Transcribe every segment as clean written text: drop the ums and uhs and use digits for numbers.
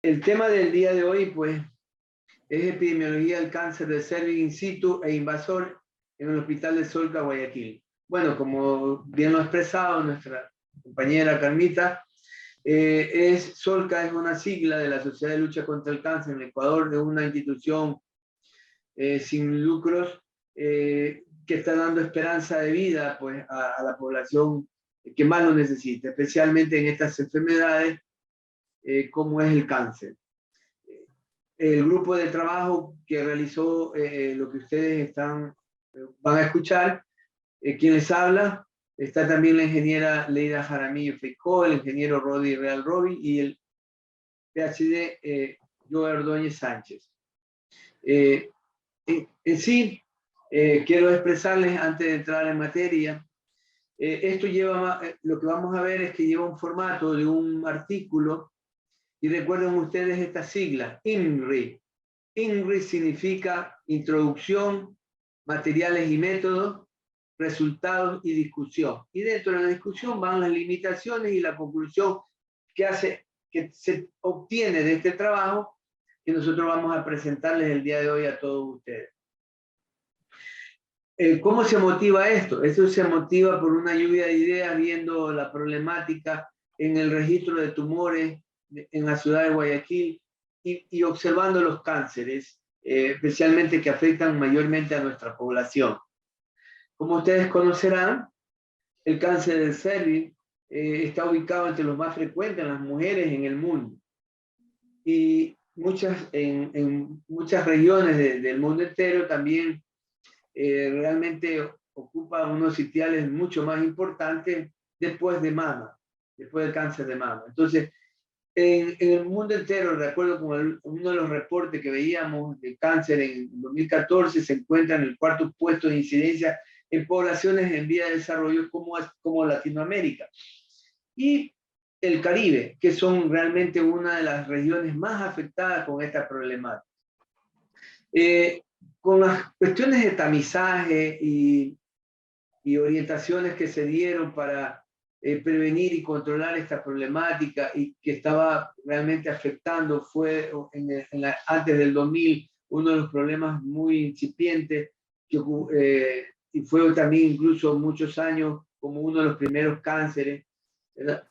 El tema del día de hoy, pues, es epidemiología del cáncer de cervix in situ e invasor en el Hospital de Solca, Guayaquil. Bueno, como bien lo ha expresado nuestra compañera Carmita, Solca es una sigla de la Sociedad de Lucha contra el Cáncer en Ecuador, de una institución sin lucros que está dando esperanza de vida pues, a la población que más lo necesita, especialmente en estas enfermedades como es el cáncer. El grupo de trabajo que realizó lo que ustedes van a escuchar, quien les habla, está también la ingeniera Leida Jaramillo Feijó, el ingeniero Rodi Real Robi y el PhD Joe Ordóñez Sánchez. En sí, quiero expresarles antes de entrar en materia, esto lleva, lo que vamos a ver es que lleva un formato de un artículo y recuerden ustedes esta sigla, INRI. INRI significa Introducción, Materiales y Métodos, Resultados y Discusión. Y dentro de la discusión van las limitaciones y la conclusión que se obtiene de este trabajo que nosotros vamos a presentarles el día de hoy a todos ustedes. ¿Cómo se motiva esto? Esto se motiva por una lluvia de ideas viendo la problemática en el registro de tumores en la ciudad de Guayaquil y observando los cánceres, especialmente que afectan mayormente a nuestra población. Como ustedes conocerán, el cáncer del cervix está ubicado entre los más frecuentes en las mujeres en el mundo. Y en muchas regiones del mundo entero también realmente ocupa unos sitiales mucho más importantes después de mama, después del cáncer de mama. Entonces, en el mundo entero, de acuerdo con uno de los reportes que veíamos de cáncer en 2014, se encuentra en el cuarto puesto de incidencia en poblaciones en vía de desarrollo como Latinoamérica. Y el Caribe, que son realmente una de las regiones más afectadas con esta problemática. Con las cuestiones de tamizaje y orientaciones que se dieron para prevenir y controlar esta problemática y que estaba realmente afectando, fue antes del 2000 uno de los problemas muy incipientes y fue también incluso muchos años como uno de los primeros cánceres.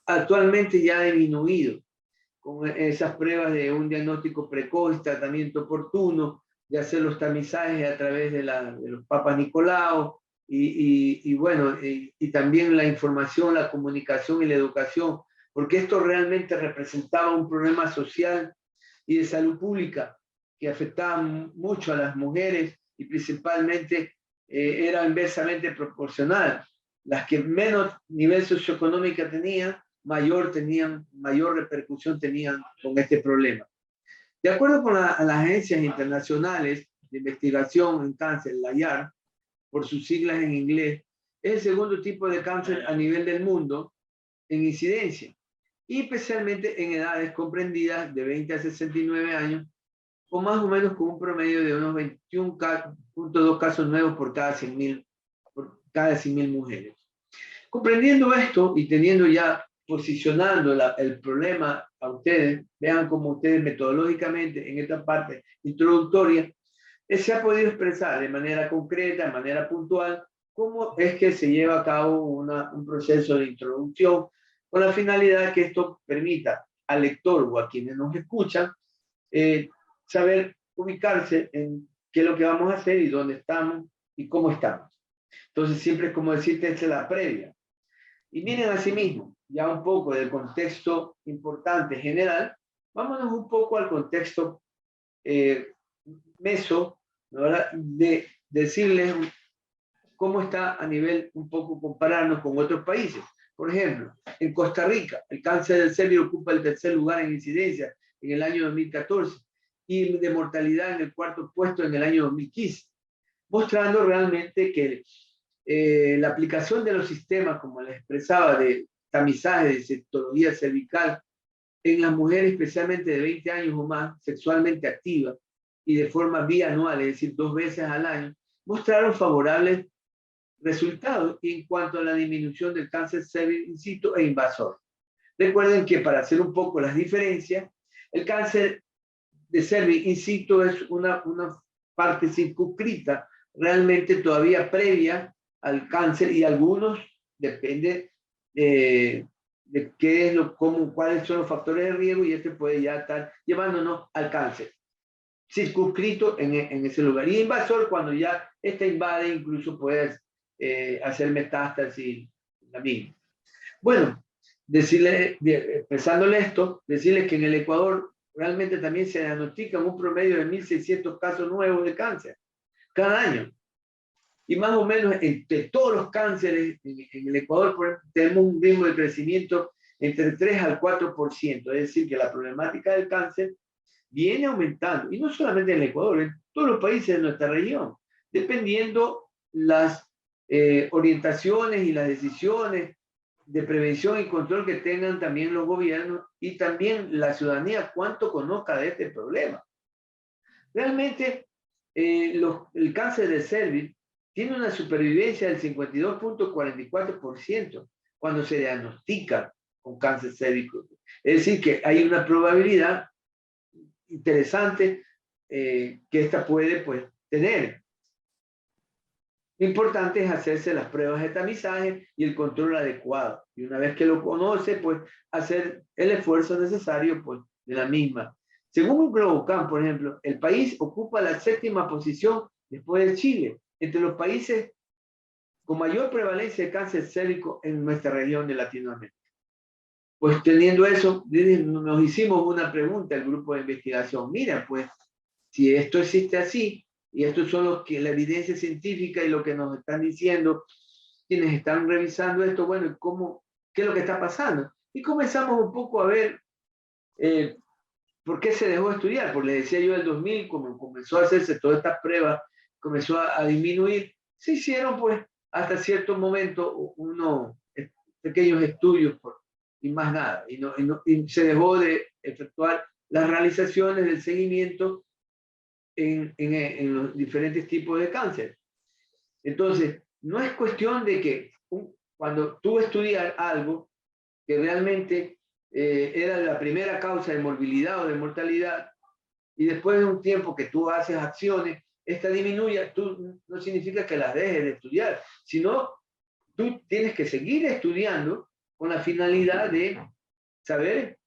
Actualmente ya ha disminuido con esas pruebas de un diagnóstico precoz, tratamiento oportuno, de hacer los tamizajes a través de los papas Nicolau, y bueno, y también la información, la comunicación y la educación, porque esto realmente representaba un problema social y de salud pública que afectaba mucho a las mujeres y principalmente era inversamente proporcional. Las que menos nivel socioeconómico tenían mayor repercusión tenían con este problema. De acuerdo con las agencias internacionales de investigación en cáncer, la IARC, por sus siglas en inglés, es el segundo tipo de cáncer a nivel del mundo en incidencia, y especialmente en edades comprendidas de 20 a 69 años, o más o menos con un promedio de unos 21.2 casos nuevos por cada 100.000 mujeres. Comprendiendo esto y teniendo ya posicionando el problema a ustedes, vean cómo ustedes metodológicamente en esta parte introductoria se ha podido expresar de manera concreta, de manera puntual, cómo es que se lleva a cabo un proceso de introducción con la finalidad que esto permita al lector o a quienes nos escuchan saber ubicarse en qué es lo que vamos a hacer y dónde estamos y cómo estamos. Entonces siempre es como decirte, esta es la previa. Y miren asimismo, ya un poco del contexto importante general, vámonos un poco al contexto meso, ¿verdad? De decirles cómo está a nivel un poco compararnos con otros países. Por ejemplo, en Costa Rica, el cáncer del cervix ocupa el tercer lugar en incidencia en el año 2014 y de mortalidad en el cuarto puesto en el año 2015, mostrando realmente que la aplicación de los sistemas, como les expresaba, de tamizaje, de citología cervical, en las mujeres especialmente de 20 años o más, sexualmente activas, y de forma bianual, es decir, 2 veces al año, mostraron favorables resultados en cuanto a la disminución del cáncer cervix in situ e invasor. Recuerden que para hacer un poco las diferencias, El cáncer de cervix, insisto, es una parte circunscrita, realmente todavía previa al cáncer, y algunos depende de qué es cuáles son los factores de riesgo, y este puede ya estar llevándonos al cáncer circunscrito en ese lugar. Y invasor, cuando ya esta invade, incluso puede hacer metástasis la misma. Bueno, expresándole esto, decirles que en el Ecuador realmente también se diagnostican un promedio de 1.600 casos nuevos de cáncer cada año. Y más o menos entre todos los cánceres en el Ecuador, por ejemplo, tenemos un ritmo de crecimiento entre 3 al 4%. Es decir, que la problemática del cáncer viene aumentando. Y no solamente en el Ecuador, en todos los países de nuestra región, dependiendo las orientaciones y las decisiones de prevención y control que tengan también los gobiernos y también la ciudadanía, cuánto conozca de este problema. Realmente, el cáncer de cervix tiene una supervivencia del 52.44% cuando se diagnostica con cáncer cérvico. Es decir, que hay una probabilidad interesante que esta puede pues, tener. Lo importante es hacerse las pruebas de tamizaje y el control adecuado. Y una vez que lo conoce, pues hacer el esfuerzo necesario pues, de la misma. Según un Globocam, por ejemplo, el país ocupa la 7ª posición después de Chile, entre los países con mayor prevalencia de cáncer cérvico en nuestra región de Latinoamérica. Pues teniendo eso, nos hicimos una pregunta al grupo de investigación. Mira, pues, si esto existe así, y esto son la evidencia científica y lo que nos están diciendo quienes están revisando esto, bueno, ¿qué es lo que está pasando? Y comenzamos un poco a ver por qué se dejó de estudiar. Porque le decía yo, el 2000, como comenzó a hacerse todas estas pruebas, comenzó a disminuir, se hicieron pues hasta cierto momento unos pequeños estudios y más nada, y se dejó de efectuar las realizaciones del seguimiento en los diferentes tipos de cáncer. Entonces, no es cuestión de que cuando tú estudias algo que realmente era la primera causa de morbilidad o de mortalidad, y después de un tiempo que tú haces acciones, esta disminuye, no significa que las dejes de estudiar, sino tú tienes que seguir estudiando con la finalidad de saber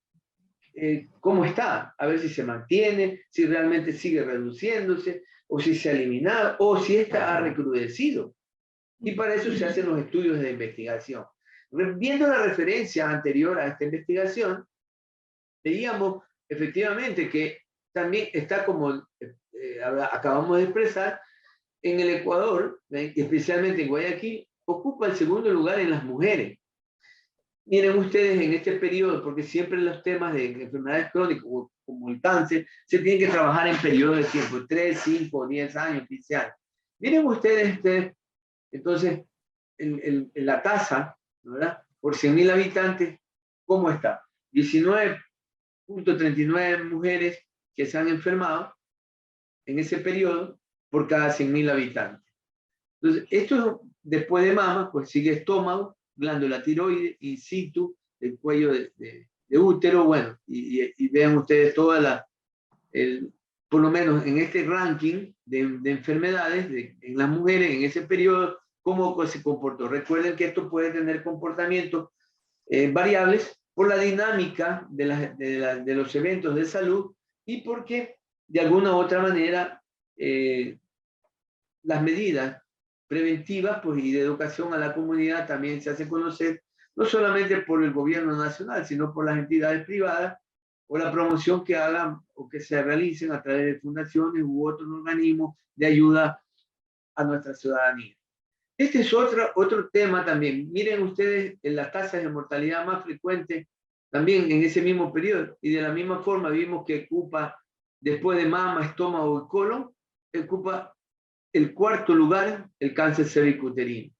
cómo está, a ver si se mantiene, si realmente sigue reduciéndose, o si se ha eliminado, o si esta ha recrudecido. Y para eso se hacen los estudios de investigación. Viendo la referencia anterior a esta investigación, veíamos efectivamente que también está como acabamos de expresar, en el Ecuador, especialmente en Guayaquil, ocupa el 2º lugar en las mujeres. Miren ustedes en este periodo, porque siempre los temas de enfermedades crónicas como el cáncer se tienen que trabajar en periodos de tiempo, 3, 5, 10 años, 15 años. Miren ustedes, entonces, la tasa, ¿verdad? Por 100.000 habitantes, ¿cómo está? 19.39 mujeres que se han enfermado en ese periodo por cada 100.000 habitantes. Entonces, esto después de mama, pues sigue estómago, glándula tiroides, in situ, el cuello de útero, bueno, y vean ustedes toda por lo menos en este ranking de enfermedades en las mujeres en ese periodo, cómo se comportó. Recuerden que esto puede tener comportamientos variables por la dinámica de los eventos de salud y porque de alguna u otra manera las medidas preventivas pues, y de educación a la comunidad también se hacen conocer, no solamente por el gobierno nacional, sino por las entidades privadas o la promoción que hagan o que se realicen a través de fundaciones u otros organismos de ayuda a nuestra ciudadanía. Este es otro tema también. Miren ustedes en las tasas de mortalidad más frecuentes también en ese mismo periodo. Y de la misma forma vimos que ocupa, después de mama, estómago y colon, ocupa el 4º lugar el cáncer cervicuterino.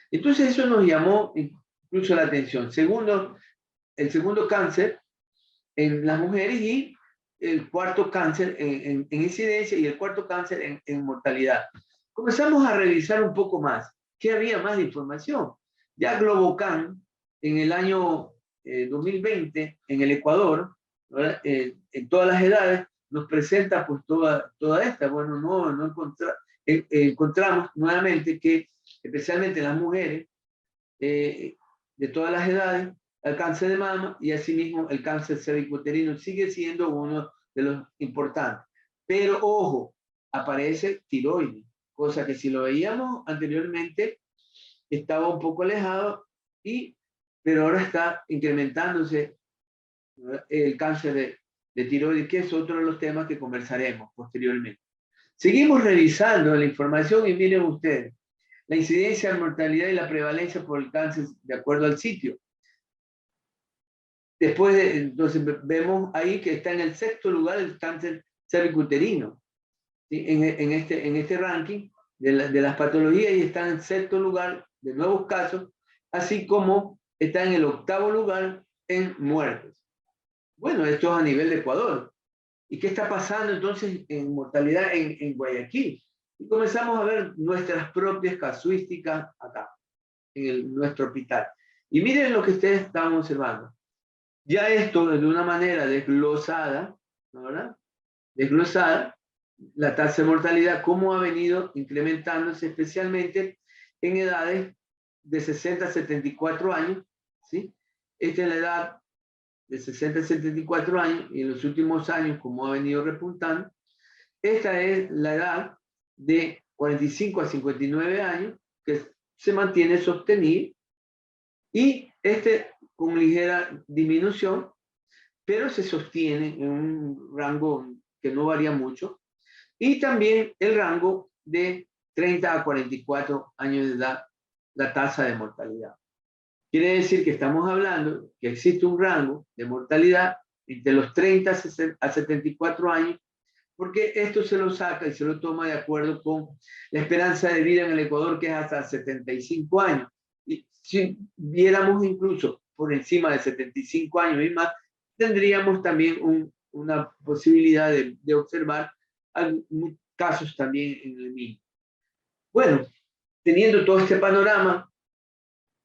Entonces eso nos llamó incluso la atención. El segundo cáncer en las mujeres y el 4º cáncer en incidencia y el 4º cáncer en mortalidad. Comenzamos a revisar un poco más. ¿Qué había más de información? Ya Globocam en el año 2020 en el Ecuador ¿verdad? En todas las edades nos presenta pues toda esta. Bueno, encontramos nuevamente que especialmente las mujeres de todas las edades, el cáncer de mama y asimismo el cáncer cervicuterino sigue siendo uno de los importantes. Pero ojo, aparece tiroides, cosa que si lo veíamos anteriormente estaba un poco alejado, pero ahora está incrementándose, ¿verdad?, el cáncer de tiroides, que es otro de los temas que conversaremos posteriormente. Seguimos revisando la información y miren ustedes, la incidencia de mortalidad y la prevalencia por el cáncer de acuerdo al sitio. Después, entonces vemos ahí que está en el 6º lugar el cáncer cervicuterino, ¿sí?, en este ranking de las patologías, y está en el 6º lugar de nuevos casos, así como está en el 8º lugar en muertes. Bueno, esto es a nivel de Ecuador. ¿Y qué está pasando entonces en mortalidad en Guayaquil? Y comenzamos a ver nuestras propias casuísticas acá, en nuestro hospital. Y miren lo que ustedes están observando. Ya esto de una manera desglosada, ¿verdad? Desglosada, la tasa de mortalidad, cómo ha venido incrementándose especialmente en edades de 60 a 74 años, ¿sí? Esta es la edad de 60 a 74 años, y en los últimos años, como ha venido repuntando. Esta es la edad de 45 a 59 años, que se mantiene sostenida, y con ligera disminución, pero se sostiene en un rango que no varía mucho, y también el rango de 30 a 44 años de edad, la tasa de mortalidad. Quiere decir que estamos hablando que existe un rango de mortalidad entre los 30 a 74 años, porque esto se lo saca y se lo toma de acuerdo con la esperanza de vida en el Ecuador, que es hasta 75 años. Y si viéramos incluso por encima de 75 años y más, tendríamos también una posibilidad de observar casos también en el mismo. Bueno, teniendo todo este panorama,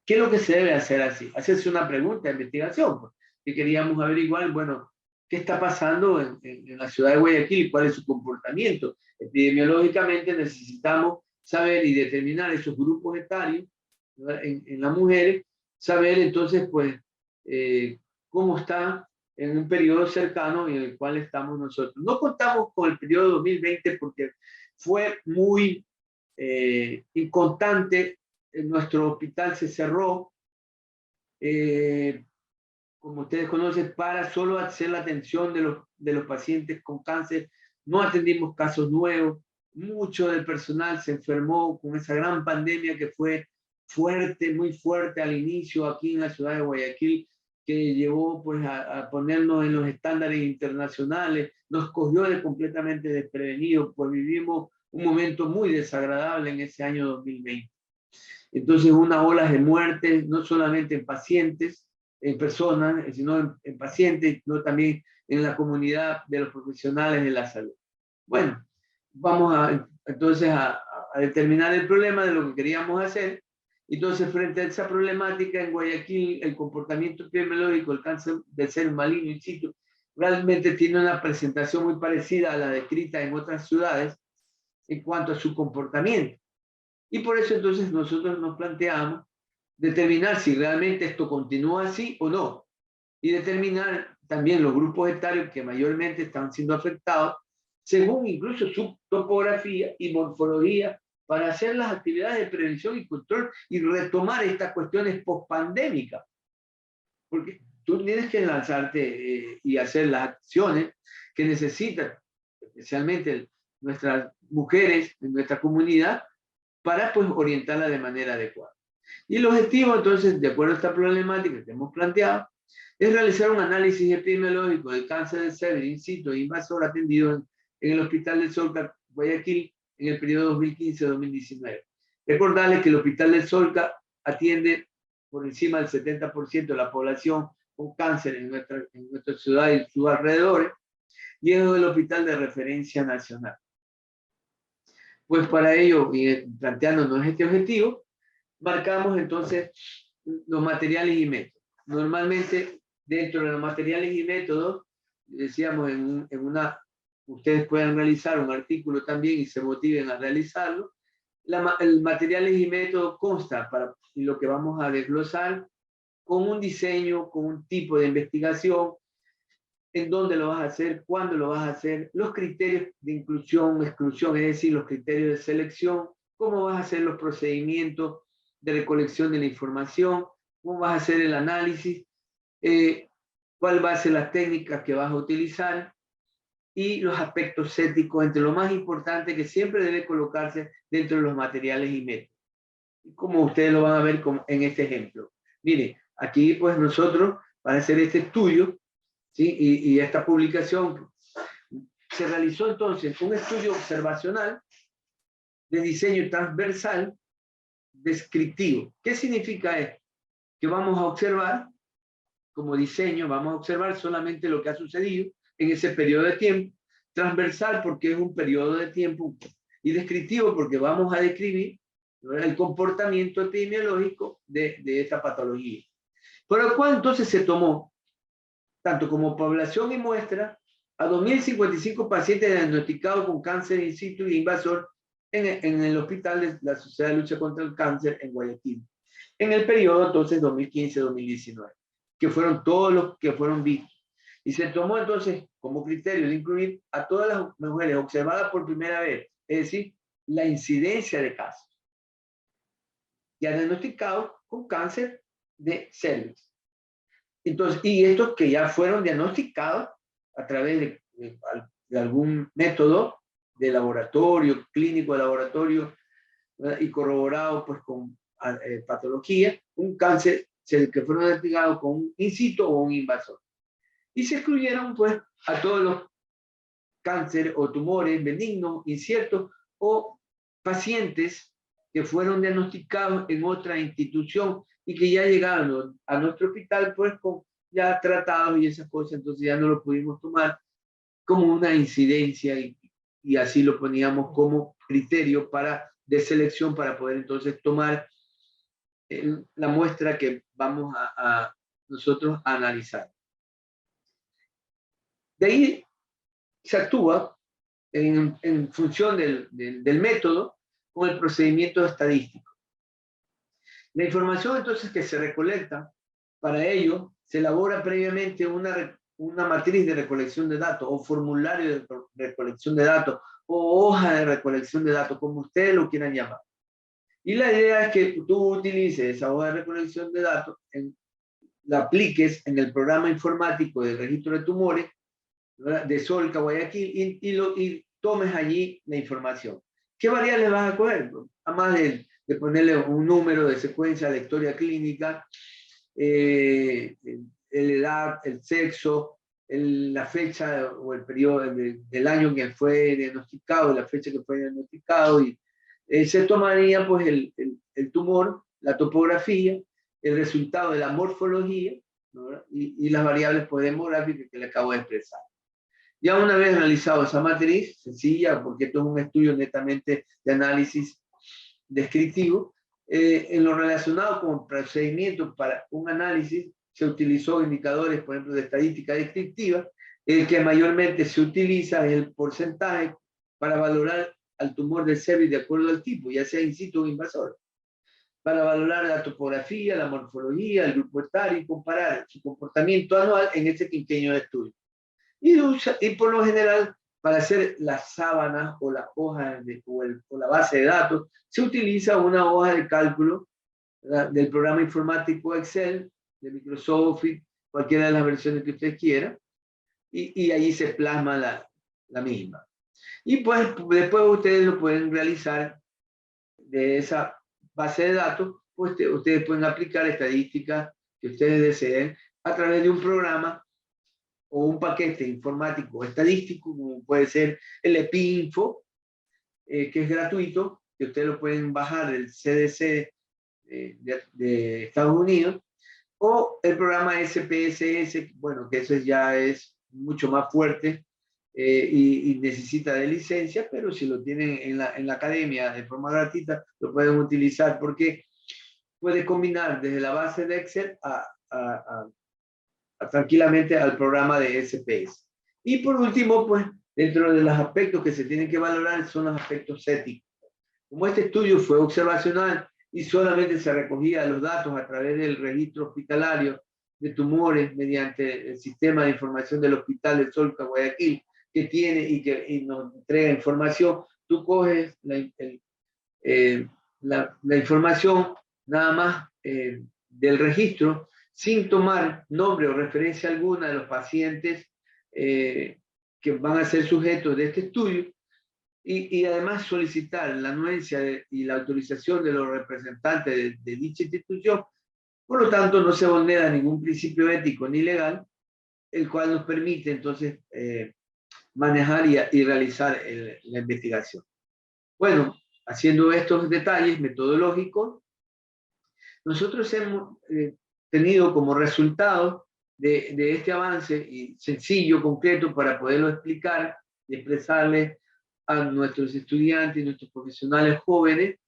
¿qué es lo que se debe hacer así? Hacerse una pregunta de investigación, pues, que queríamos averiguar, bueno, ¿qué está pasando en la ciudad de Guayaquil y cuál es su comportamiento? Epidemiológicamente necesitamos saber y determinar esos grupos etarios en las mujeres, saber entonces, pues, cómo está en un periodo cercano en el cual estamos nosotros. No contamos con el periodo 2020 porque fue muy inconstante. Nuestro hospital se cerró, como ustedes conocen, para solo hacer la atención de los pacientes con cáncer. No atendimos casos nuevos. Mucho del personal se enfermó con esa gran pandemia que fue fuerte, muy fuerte al inicio aquí en la ciudad de Guayaquil, que llevó pues a ponernos en los estándares internacionales. Nos cogió completamente desprevenidos, pues vivimos un momento muy desagradable en ese año 2020. Entonces, una ola de muerte, no solamente en pacientes, en personas, sino en pacientes, sino también en la comunidad de los profesionales de la salud. Bueno, vamos entonces a determinar el problema de lo que queríamos hacer. Entonces, frente a esa problemática en Guayaquil, el comportamiento epidemiológico, el cáncer del seno maligno in situ, realmente tiene una presentación muy parecida a la descrita en otras ciudades en cuanto a su comportamiento. Y por eso entonces nosotros nos planteamos determinar si realmente esto continúa así o no, y determinar también los grupos etarios que mayormente están siendo afectados, según incluso su topografía y morfología, para hacer las actividades de prevención y control y retomar estas cuestiones post-pandémicas. Porque tú tienes que lanzarte y hacer las acciones que necesitan, especialmente nuestras mujeres en nuestra comunidad, para pues orientarla de manera adecuada. Y el objetivo, entonces, de acuerdo a esta problemática que hemos planteado, es realizar un análisis epidemiológico del cáncer de cervix in situ e invasor atendido en el Hospital del Solca, Guayaquil, en el periodo 2015-2019. Recordarles que el Hospital del Solca atiende por encima del 70% de la población con cáncer en nuestra ciudad y sus alrededores, y es el hospital de referencia nacional. Pues para ello, y planteándonos este objetivo, marcamos entonces los materiales y métodos. Normalmente, dentro de los materiales y métodos, decíamos, ustedes pueden realizar un artículo también y se motiven a realizarlo. El materiales y métodos consta y lo que vamos a desglosar con un diseño, con un tipo de investigación, en dónde lo vas a hacer, cuándo lo vas a hacer, los criterios de inclusión, exclusión, es decir, los criterios de selección, cómo vas a hacer los procedimientos de recolección de la información, cómo vas a hacer el análisis, cuál va a ser las técnicas que vas a utilizar y los aspectos éticos, entre lo más importante que siempre debe colocarse dentro de los materiales y métodos. Como ustedes lo van a ver en este ejemplo. Mire, aquí pues nosotros, para hacer este estudio, ¿sí? Y esta publicación, se realizó entonces un estudio observacional de diseño transversal descriptivo. ¿Qué significa esto? Que vamos a observar, como diseño, vamos a observar solamente lo que ha sucedido en ese periodo de tiempo, transversal porque es un periodo de tiempo, y descriptivo porque vamos a describir el comportamiento epidemiológico de esta patología. Por lo cual entonces se tomó, tanto como población y muestra, a 2.055 pacientes diagnosticados con cáncer in situ y invasor en el hospital de la Sociedad de Lucha contra el Cáncer en Guayaquil, en el periodo entonces 2015-2019, que fueron todos los que fueron vistos. Y se tomó entonces como criterio de incluir a todas las mujeres observadas por primera vez, es decir, la incidencia de casos ya diagnosticados con cáncer de cervix. Entonces, y estos que ya fueron diagnosticados a través de algún método de laboratorio, clínico de laboratorio, ¿verdad? Y corroborado pues con patología, un cáncer que fueron diagnosticados con un in situ o un invasor. Y se excluyeron pues a todos los cánceres o tumores benignos, inciertos o pacientes que fueron diagnosticados en otra institución y que ya llegaron a nuestro hospital pues con ya tratados y esas cosas, entonces ya no lo pudimos tomar como una incidencia y así lo poníamos como criterio de selección para poder entonces tomar la muestra que vamos a nosotros a analizar. De ahí se actúa en función del método con el procedimiento estadístico. La información entonces que se recolecta, para ello se elabora previamente una matriz de recolección de datos o formulario de recolección de datos o hoja de recolección de datos, como ustedes lo quieran llamar. Y la idea es que tú utilices esa hoja de recolección de datos, la apliques en el programa informático de registro de tumores, ¿verdad? De Solca, Guayaquil, y tomes allí la información. ¿Qué variables vas a coger? Además de ponerle un número de secuencia, la historia clínica, la edad, el sexo, la fecha o el periodo del año que fue diagnosticado, la fecha que fue diagnosticado, y se tomaría pues el tumor, la topografía, el resultado de la morfología, ¿no? y las variables pues, demográficas que le acabo de expresar. Ya una vez realizado esa matriz, sencilla, porque esto es un estudio netamente de análisis descriptivo, en lo relacionado con procedimientos para un análisis, se utilizó indicadores, por ejemplo, de estadística descriptiva. El que mayormente se utiliza es el porcentaje para valorar al tumor del cervix de acuerdo al tipo, ya sea in situ o invasor, para valorar la topografía, la morfología, el grupo etario y comparar su comportamiento anual en este quinquenio de estudio. Y por lo general, para hacer las sábanas o las hojas o la base de datos, se utiliza una hoja de cálculo, ¿verdad? Del programa informático Excel, de Microsoft, cualquiera de las versiones que usted quiera, y allí se plasma la misma. Y pues después ustedes lo pueden realizar de esa base de datos, pues ustedes pueden aplicar estadísticas que ustedes deseen a través de un programa o un paquete informático estadístico, como puede ser el EpiInfo, que es gratuito, que ustedes lo pueden bajar del CDC de Estados Unidos, o el programa SPSS, bueno, que eso ya es mucho más fuerte y necesita de licencia, pero si lo tienen en la academia de forma gratuita, lo pueden utilizar porque puede combinar desde la base de Excel tranquilamente al programa de SPS. Y por último, pues, dentro de los aspectos que se tienen que valorar son los aspectos éticos. Como este estudio fue observacional y solamente se recogía los datos a través del registro hospitalario de tumores mediante el sistema de información del Hospital del Solca Guayaquil, que tiene y nos entrega información, tú coges la información nada más del registro sin tomar nombre o referencia alguna de los pacientes que van a ser sujetos de este estudio y además solicitar la anuencia y la autorización de los representantes de dicha institución. Por lo tanto, no se vulnera ningún principio ético ni legal, el cual nos permite entonces manejar y realizar la investigación. Bueno, haciendo estos detalles metodológicos, nosotros hemos tenido como resultado de este avance y sencillo, concreto, para poderlo explicar y expresarles a nuestros estudiantes y nuestros profesionales jóvenes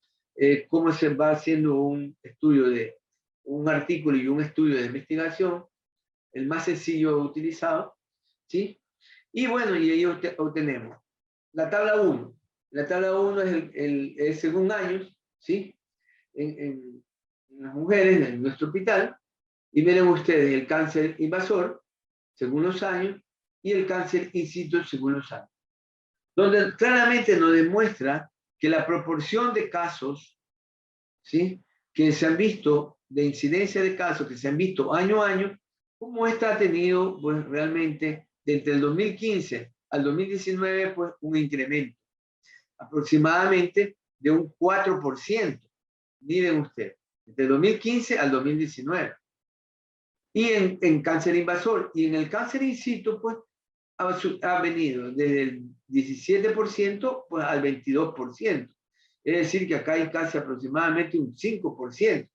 cómo se va haciendo un estudio de un artículo y un estudio de investigación, el más sencillo utilizado, ¿sí? Y bueno, y ahí obtenemos la tabla 1. La tabla 1 es según años, ¿sí? En las mujeres en nuestro hospital, y miren ustedes el cáncer invasor según los años y el cáncer in situ según los años, donde claramente nos demuestra que la proporción de casos, ¿sí?, que se han visto, de incidencia de casos que se han visto año a año, como esta ha tenido pues, realmente desde el 2015 al 2019 pues, un incremento aproximadamente de un 4%. Miren ustedes, desde 2015 al 2019. Y en cáncer invasor y en el cáncer in situ, pues ha venido desde el 17% pues, al 22%. Es decir, que acá hay casi aproximadamente un 5%.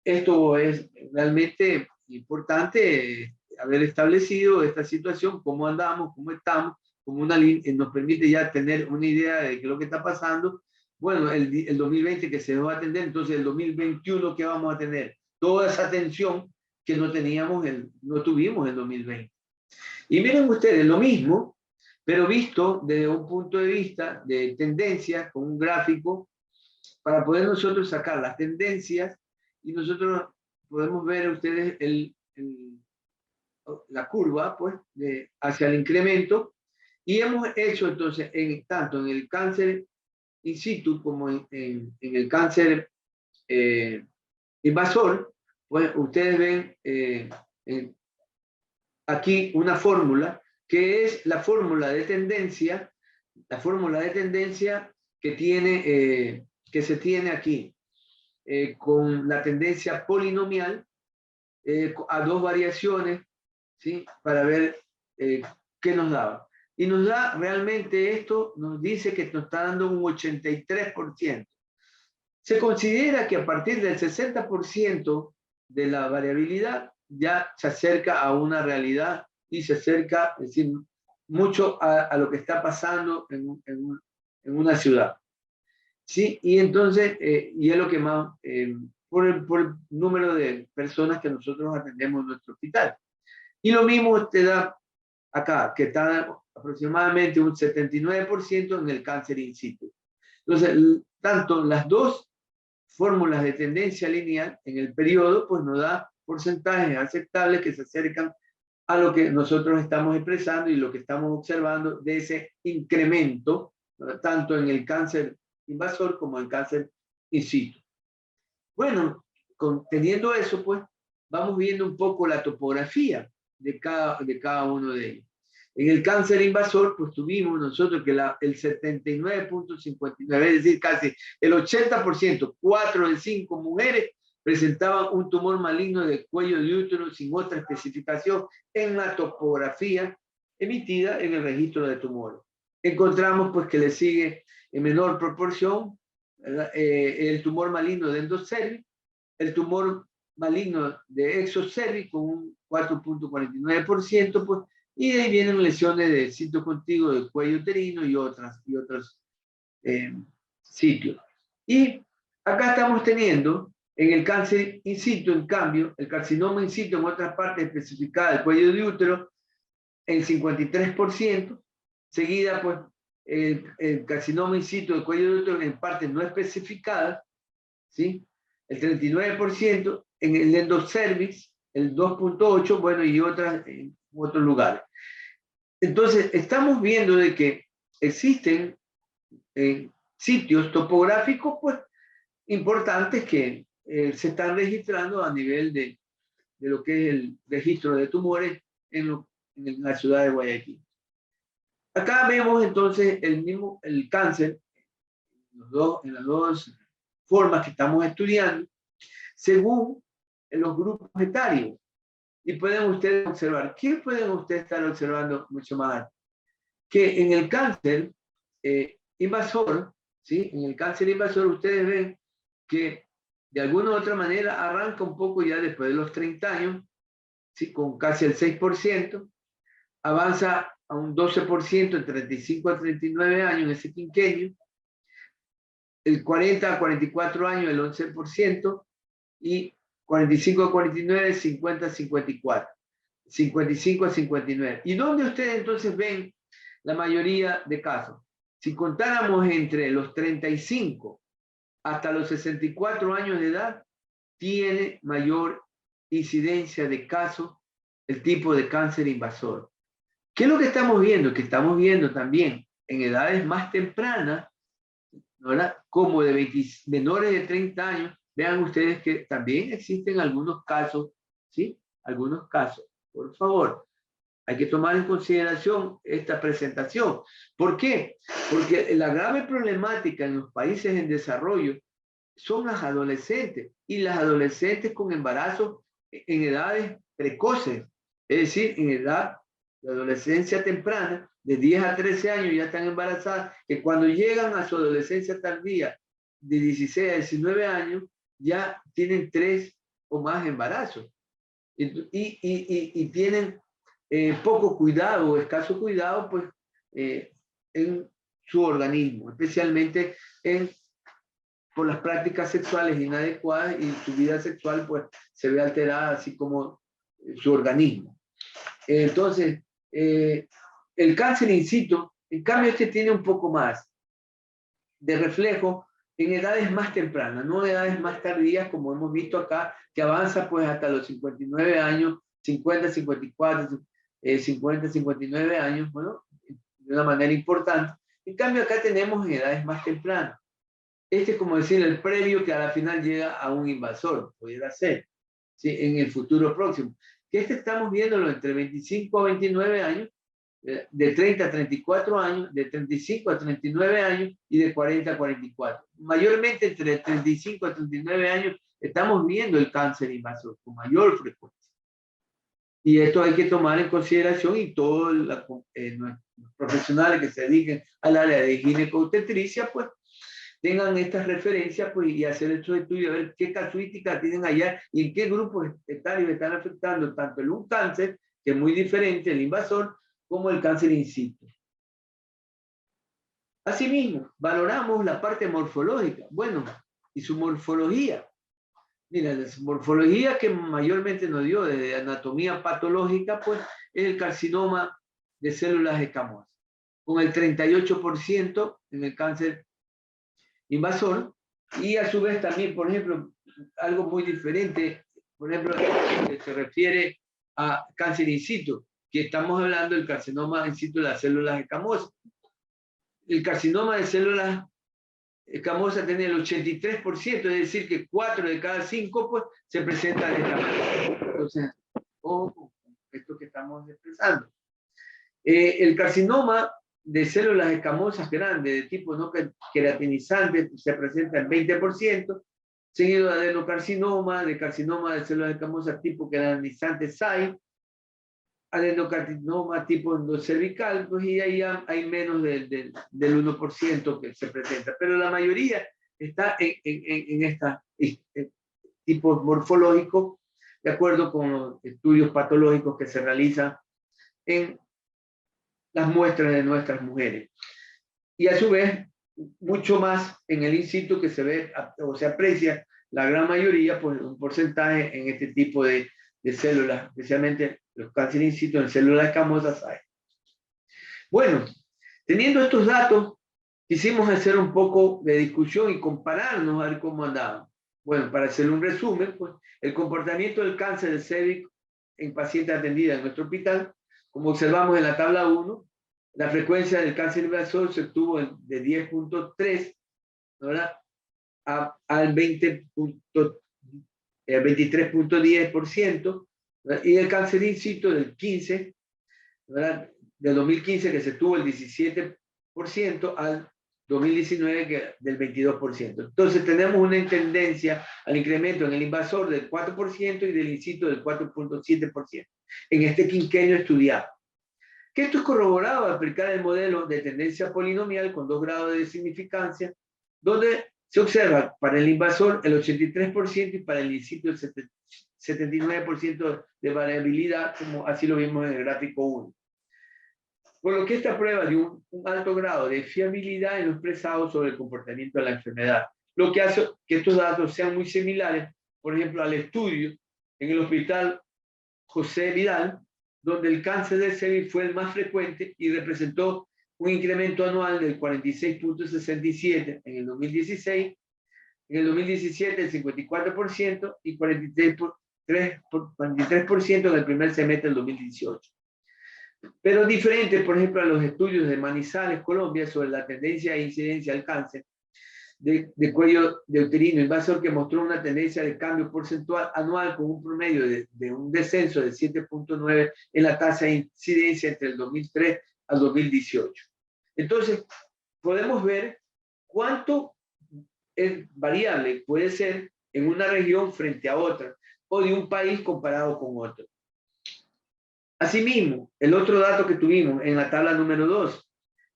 Esto es realmente importante haber establecido esta situación, cómo andamos, cómo estamos, como nos permite ya tener una idea de qué es lo que está pasando. Bueno, el 2020 que se va a atender, entonces el 2021 ¿qué vamos a tener? Toda esa atención que no teníamos, no tuvimos en 2020. Y miren ustedes, lo mismo, pero visto desde un punto de vista de tendencias, con un gráfico, para poder nosotros sacar las tendencias y nosotros podemos ver ustedes la curva pues, hacia el incremento y hemos hecho entonces tanto en el cáncer in situ como en el cáncer invasor, pues ustedes ven aquí una fórmula que es la fórmula de tendencia que se tiene aquí con la tendencia polinomial a dos variaciones, ¿sí? Para ver qué nos daba. Y nos da realmente esto, nos dice que nos está dando un 83%. Se considera que a partir del 60% de la variabilidad ya se acerca a una realidad y se acerca, es decir, mucho a lo que está pasando en una ciudad. ¿Sí? Y entonces, y es lo que más, por el número de personas que nosotros atendemos en nuestro hospital. Y lo mismo te da acá, que está aproximadamente un 79% en el cáncer in situ. Entonces, tanto las dos fórmulas de tendencia lineal en el periodo, pues nos da porcentajes aceptables que se acercan a lo que nosotros estamos expresando y lo que estamos observando de ese incremento, ¿no? Tanto en el cáncer invasor como en el cáncer in situ. Bueno, teniendo eso, pues vamos viendo un poco la topografía de cada uno de ellos. En el cáncer invasor, pues tuvimos nosotros que el 79.59, es decir, casi el 80%, 4 de 5 mujeres presentaban un tumor maligno del cuello de útero sin otra especificación en la topografía emitida en el registro de tumores. Encontramos pues que le sigue en menor proporción el tumor maligno de endocervix, el tumor maligno de exocervix con un 4.49%, pues, y de ahí vienen lesiones de sitio contiguo del cuello uterino y otros sitios. Y acá estamos teniendo en el cáncer in situ, en cambio, el carcinoma in situ en otras partes especificadas del cuello de útero, en 53%, seguida pues el carcinoma in situ del cuello de útero en partes no especificadas, ¿sí? El 39% en el endocervix, el 2.8%, bueno, y otras en otros lugares. Entonces, estamos viendo de que existen sitios topográficos, pues, importantes que se están registrando a nivel de lo que es el registro de tumores en la ciudad de Guayaquil. Acá vemos entonces el cáncer en las dos formas que estamos estudiando, según los grupos etarios. Y pueden ustedes observar, ¿qué pueden ustedes estar observando mucho más? Que en el cáncer invasor, ¿sí? En el cáncer invasor ustedes ven que de alguna u otra manera arranca un poco ya después de los 30 años, ¿sí? Con casi el 6%, avanza a un 12% de 35 a 39 años en ese quinquenio, el 40 a 44 años el 11%, y 45 a 49, 50 a 54, 55 a 59. ¿Y dónde ustedes entonces ven la mayoría de casos? Si contáramos entre los 35 hasta los 64 años de edad, tiene mayor incidencia de casos el tipo de cáncer invasor. ¿Qué es lo que estamos viendo? Que estamos viendo también en edades más tempranas, ¿verdad? Como de menores de 30 años, vean ustedes que también existen algunos casos, ¿sí? Algunos casos. Por favor, hay que tomar en consideración esta presentación. ¿Por qué? Porque la grave problemática en los países en desarrollo son las adolescentes, y las adolescentes con embarazo en edades precoces, es decir, en edad de adolescencia temprana, de 10 a 13 años ya están embarazadas, que cuando llegan a su adolescencia tardía, de 16 a 19 años, ya tienen 3 o más embarazos. Y tienen poco cuidado o escaso cuidado, pues, en su organismo, especialmente por las prácticas sexuales inadecuadas, y su vida sexual pues se ve alterada, así como su organismo. Entonces, el cáncer in situ, en cambio, este tiene un poco más de reflejo en edades más tempranas, no edades más tardías, como hemos visto acá, que avanza pues hasta los 59 años, 50, 54, 50, 59 años, bueno, de una manera importante. En cambio, acá tenemos en edades más tempranas. Este es como decir el previo que a la final llega a un invasor, pudiera ser, ¿sí? En el futuro próximo. Que estamos viéndolo entre 25 a 29 años, de 30 a 34 años, de 35 a 39 años y de 40 a 44. Mayormente entre 35 a 39 años estamos viendo el cáncer invasor con mayor frecuencia. Y esto hay que tomar en consideración, y todos los profesionales que se dediquen al área de gineco-obstetricia, pues, tengan estas referencias, pues, y hacer estos estudios, a ver qué casuísticas tienen allá y en qué grupos etarios están afectando tanto un cáncer, que es muy diferente, el invasor, como el cáncer in situ. Asimismo, valoramos la parte morfológica. Bueno, y su morfología. Mira, la morfología que mayormente nos dio de anatomía patológica, pues, es el carcinoma de células escamosas, con el 38% en el cáncer invasor, y a su vez también, por ejemplo, algo muy diferente, por ejemplo, que se refiere a cáncer in situ, que estamos hablando del carcinoma in situ de las células escamosas. El carcinoma de células escamosas tiene el 83%, es decir, que 4 de cada 5 pues, se presenta de esta manera. Entonces, ojo, esto que estamos expresando. El carcinoma de células escamosas grandes, de tipo no queratinizante, se presenta el 20%, seguido de adenocarcinoma, de carcinoma de células escamosas tipo queratinizante SAI, adenocarcinoma tipo endocervical, pues, y ahí hay menos del 1% que se presenta, pero la mayoría está en estos tipos morfológicos, de acuerdo con los estudios patológicos que se realizan en las muestras de nuestras mujeres. Y a su vez, mucho más en el in situ, que se ve o se aprecia la gran mayoría, pues un porcentaje en este tipo de de células, especialmente los cánceres in situ en células escamosas hay. Bueno, teniendo estos datos, quisimos hacer un poco de discusión y compararnos a ver cómo andaban. Bueno, para hacer un resumen, pues, el comportamiento del cáncer de cervix en pacientes atendidos en nuestro hospital, como observamos en la tabla 1, la frecuencia del cáncer invasor se obtuvo de 10.3, ¿verdad?, al 23.10%, y el cáncer in situ del 15, ¿verdad?, del 2015 que se tuvo el 17% al 2019 que del 22%. Entonces tenemos una tendencia al incremento en el invasor del 4% y del in situ del 4.7% en este quinquenio estudiado. Que esto es corroborado al aplicar el modelo de tendencia polinomial con 2 grados de significancia, donde se observa para el invasor el 83% y para el in situ el 79% de variabilidad, como así lo vimos en el gráfico 1. Por lo que esta prueba dio un alto grado de fiabilidad en lo expresado sobre el comportamiento de la enfermedad, lo que hace que estos datos sean muy similares, por ejemplo, al estudio en el hospital José Vidal, donde el cáncer de cervix fue el más frecuente y representó un incremento anual del 46.67 en el 2016, en el 2017 el 54% y 43% en el primer semestre del 2018. Pero diferente, por ejemplo, a los estudios de Manizales, Colombia, sobre la tendencia e incidencia del cáncer de cuello de uterino invasor, que mostró una tendencia de cambio porcentual anual con un promedio de un descenso de 7.9 en la tasa de incidencia entre el 2003 al 2018. Entonces, podemos ver cuánto es variable puede ser en una región frente a otra, o de un país comparado con otro. Asimismo, el otro dato que tuvimos en la tabla número 2,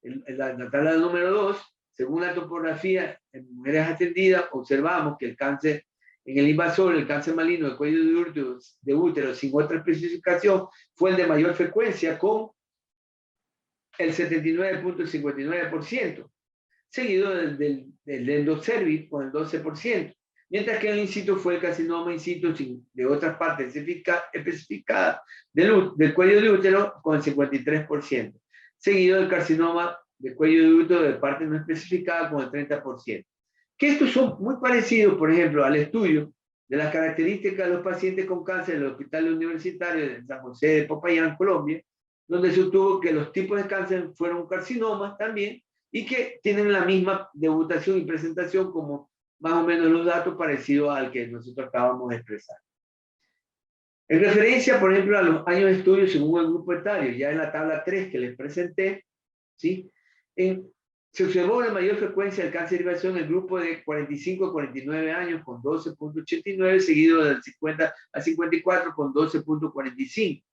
la tabla número 2, según la topografía en mujeres atendidas, observamos que el cáncer en el invasor, el cáncer maligno de cuello de útero sin otra especificación, fue el de mayor frecuencia con el 79.59%, seguido del endocervix con el 12%. Mientras que el in situ fue el carcinoma in situ de otras partes especificadas del cuello de útero con el 53%, seguido del carcinoma de cuello de útero de parte no especificada con el 30%. Que estos son muy parecidos, por ejemplo, al estudio de las características de los pacientes con cáncer en el Hospital Universitario de San José de Popayán, Colombia, donde se obtuvo que los tipos de cáncer fueron carcinomas también y que tienen la misma debutación y presentación como más o menos los datos parecidos al que nosotros acabamos de expresar. En referencia, por ejemplo, a los años de estudio según el grupo etario, ya en la tabla 3 que les presenté, ¿sí?, se observó una mayor frecuencia del cáncer de invasión en el grupo de 45 a 49 años con 12.89, seguido del 50 a 54 con 12.45.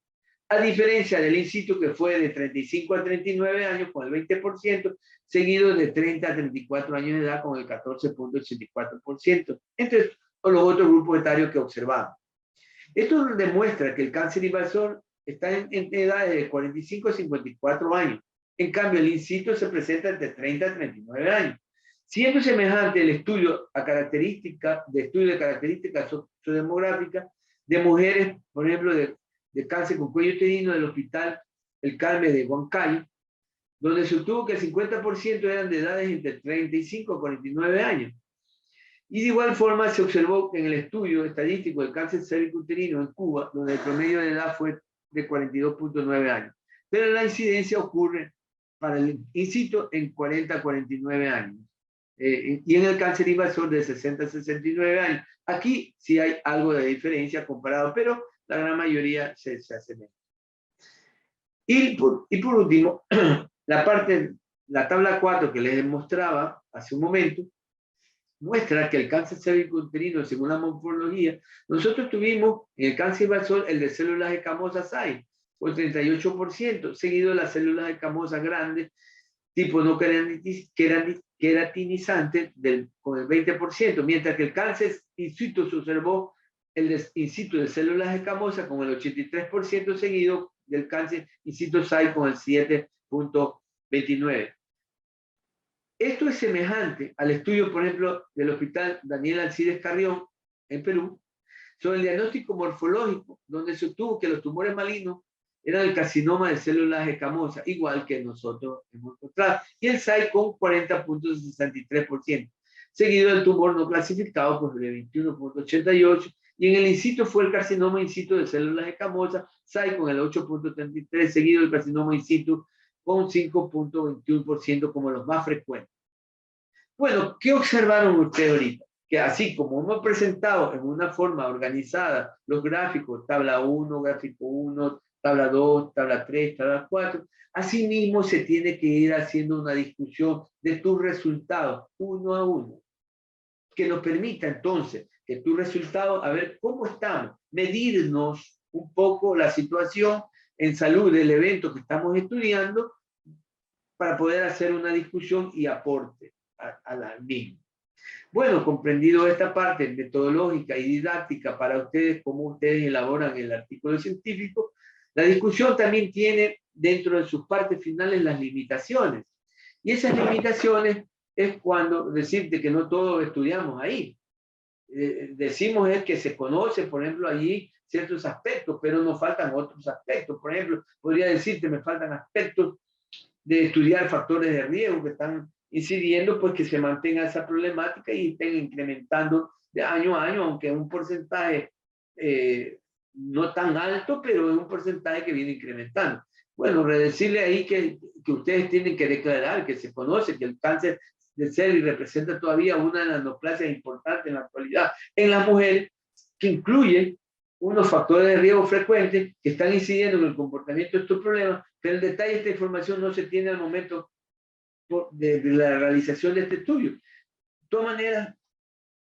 A diferencia del in situ que fue de 35 a 39 años con el 20%, seguido de 30 a 34 años de edad con el 14.84%, entre los otros grupos etarios que observamos. Esto demuestra que el cáncer invasor está en edades de 45 a 54 años. En cambio, el in situ se presenta entre 30 a 39 años. Siendo semejante el estudio de características sociodemográficas de mujeres, por ejemplo, de cáncer con cuello uterino del Hospital El Carmen de Huancayo, donde se obtuvo que el 50% eran de edades entre 35 a 49 años. Y de igual forma se observó que en el estudio estadístico del cáncer cervicuterino en Cuba, donde el promedio de edad fue de 42.9 años. Pero la incidencia ocurre para el in situ en 40 a 49 años. Y en el cáncer invasor de 60 a 69 años. Aquí sí hay algo de diferencia comparado, pero la gran mayoría se asemeja. Y por último, la tabla 4 que les mostraba hace un momento, muestra que el cáncer cervicuterino, según la morfología, nosotros tuvimos en el cáncer invasor el de células escamosas hay, por 38%, seguido de las células escamosas grandes, tipo no queratinizante, con el 20%, mientras que el cáncer in situ se observó el in situ de células escamosas con el 83%, seguido del cáncer in situ SAI con el 7.29%. Esto es semejante al estudio, por ejemplo, del Hospital Daniel Alcides Carrión, en Perú, Sobre el diagnóstico morfológico, donde se obtuvo que los tumores malignos eran el carcinoma de células escamosas, igual que nosotros hemos encontrado, y el SAI con 40.63%, seguido del tumor no clasificado por el 21.88%, y en el in situ fue el carcinoma in situ de células escamosas, SAI con el 8.33%, seguido del carcinoma in situ con 5.21% como los más frecuentes. Bueno, ¿qué observaron ustedes ahorita? Que así como hemos presentado en una forma organizada los gráficos, tabla 1, gráfico 1, tabla 2, tabla 3, tabla 4, asimismo se tiene que ir haciendo una discusión de tus resultados uno a uno, que nos permita entonces que tus resultados, a ver cómo estamos, medirnos un poco la situación en salud del evento que estamos estudiando para poder hacer una discusión y aporte a la misma. Bueno, comprendido esta parte metodológica y didáctica para ustedes, cómo ustedes elaboran el artículo científico, la discusión también tiene dentro de sus partes finales las limitaciones. Y esas limitaciones es cuando decirte que no todos estudiamos ahí. Decimos es que se conoce, por ejemplo, allí ciertos aspectos, pero nos faltan otros aspectos. Por ejemplo, podría decirte, me faltan aspectos de estudiar factores de riesgo que están incidiendo, pues que se mantenga esa problemática y estén incrementando de año a año, aunque es un porcentaje no tan alto, pero es un porcentaje que viene incrementando. Bueno, decirle ahí que ustedes tienen que declarar que se conoce que el cáncer de cervix representa todavía una de las neoplasias importantes en la actualidad en las mujeres, que incluye unos factores de riesgo frecuentes que están incidiendo en el comportamiento de estos problemas, pero el detalle de esta información no se tiene al momento de la realización de este estudio. De todas maneras,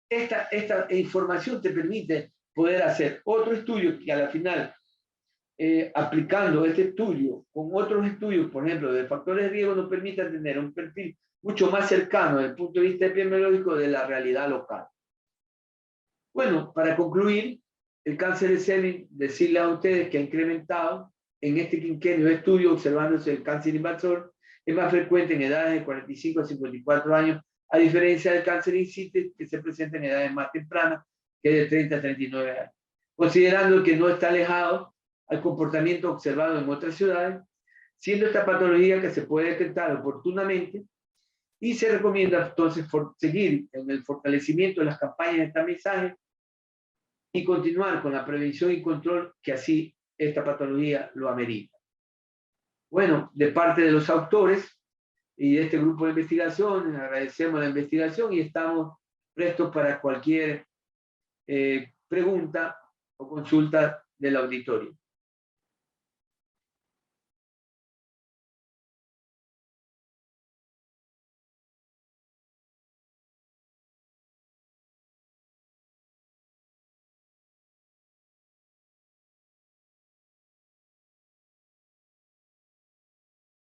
esta información te permite poder hacer otro estudio que a la final, aplicando este estudio con otros estudios, por ejemplo, de factores de riesgo, nos permita tener un perfil mucho más cercano desde el punto de vista epidemiológico de la realidad local. Bueno, para concluir, el cáncer de cervix, decirle a ustedes que ha incrementado en este quinquenio de estudio, observándose el cáncer invasor, es más frecuente en edades de 45 a 54 años, a diferencia del cáncer in situ que se presenta en edades más tempranas, que de 30 a 39 años. Considerando que no está alejado al comportamiento observado en otras ciudades, siendo esta patología que se puede detectar oportunamente, y se recomienda entonces seguir en el fortalecimiento de las campañas de tamizaje y continuar con la prevención y control que así esta patología lo amerita. Bueno, de parte de los autores y de este grupo de investigación, agradecemos la investigación y estamos prestos para cualquier pregunta o consulta del auditorio.